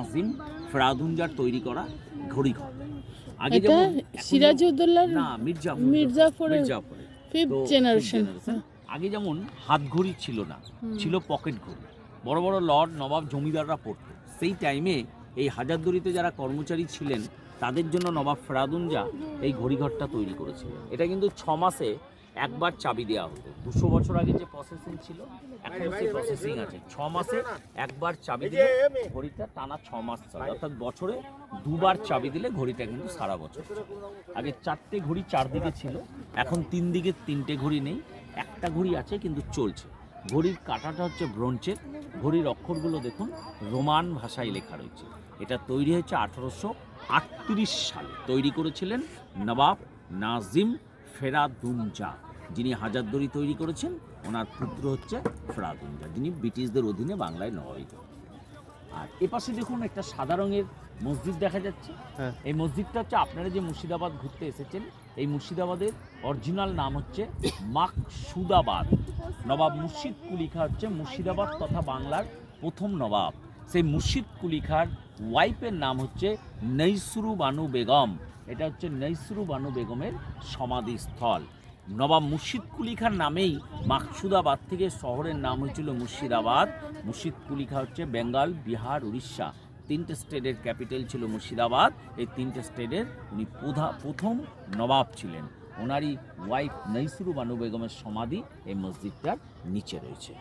নাজিম ফেরাদুনজার তৈরি করা ঘড়িঘর। আগে এটা সিরাজউদ্দৌলার না মির্জাফরের ফিফথ জেনারেশন। আগে যেমন হাত ঘড়ি ছিল না, ছিল পকেট ঘড়ি। বড় বড় লর্ড নবাব জমিদাররা পড়তো। সেই টাইমে এই হাজারদুয়ারিতে যারা কর্মচারী ছিলেন তাদের জন্য নবাব ফেরাদুনজা এই ঘড়িঘরটা তৈরি করেছিলেন। এটা কিন্তু 6 মাসে একবার চাবি দেওয়া হতো। 200 বছর আগে যে প্রসেসিং ছিল এখনো সেই প্রসেসিং আছে। 6 মাসে একবার চাবি দিলে ঘড়িটা টানা 6 মাস চলে, অর্থাৎ বছরে দুবার চাবি দিলে ঘড়িটা কিন্তু সারা বছর চলে। আগে 4টে ঘড়ি 4 দিকে ছিল, এখন 3 দিকে 3টে ঘড়ি নেই, একটা ঘড়ি আছে কিন্তু চলছে। ঘড়ির কাঁটাটা হচ্ছে ব্রোঞ্জের। ঘড়ির অক্ষরগুলো দেখুন রোমান ভাষায় লেখা রয়েছে। এটা তৈরি হয়েছে 1838 সালে। তৈরি করেছিলেন নবাব নাজিম ফেরাদুনজা, যিনি হাজারদুয়ারি তৈরি করেছেন। ওনার পুত্র হচ্ছে ফেরাদুনজা, যিনি ব্রিটিশদের অধীনে বাংলায় নবাবী। আর এপাশে দেখুন একটা সাদা রঙের মসজিদ দেখা যাচ্ছে। এই মসজিদটা হচ্ছে আপনারা যে মুর্শিদাবাদ ঘুরতে এসেছেন, এই মুর্শিদাবাদের অরিজিনাল নাম হচ্ছে মাকসুদাবাদ। নবাব মুর্শিদ কুলি খাঁ হচ্ছে মুর্শিদাবাদ তথা বাংলার প্রথম নবাব। সেই মুর্শিদ কুলি খাঁর ওয়াইফের নাম হচ্ছে নৈসুরু বানু বেগম। এটা হচ্ছে নৈসুরু বানু বেগমের সমাধিস্থল। নবাব মুর্শিদ কুলি খাঁর নামেই মাকসুদাবাদ থেকে শহরের নাম হয়েছিল মুর্শিদাবাদ। মুর্শিদ কুলি খাঁ হচ্ছে বেঙ্গল, বিহার, উড়িষ্যা 3টে স্টেটের ক্যাপিটাল ছিল মুর্শিদাবাদ। এই 3টে স্টেটের উনি প্রথম নবাব ছিলেন। ওনারই ওয়াইফ নৈসুরু বানু বেগমের সমাধি এই মসজিদটার নিচে রয়েছে।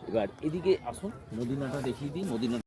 এবার এদিকে আসুন, মদিনাটা দেখিয়ে দিই। মদিনা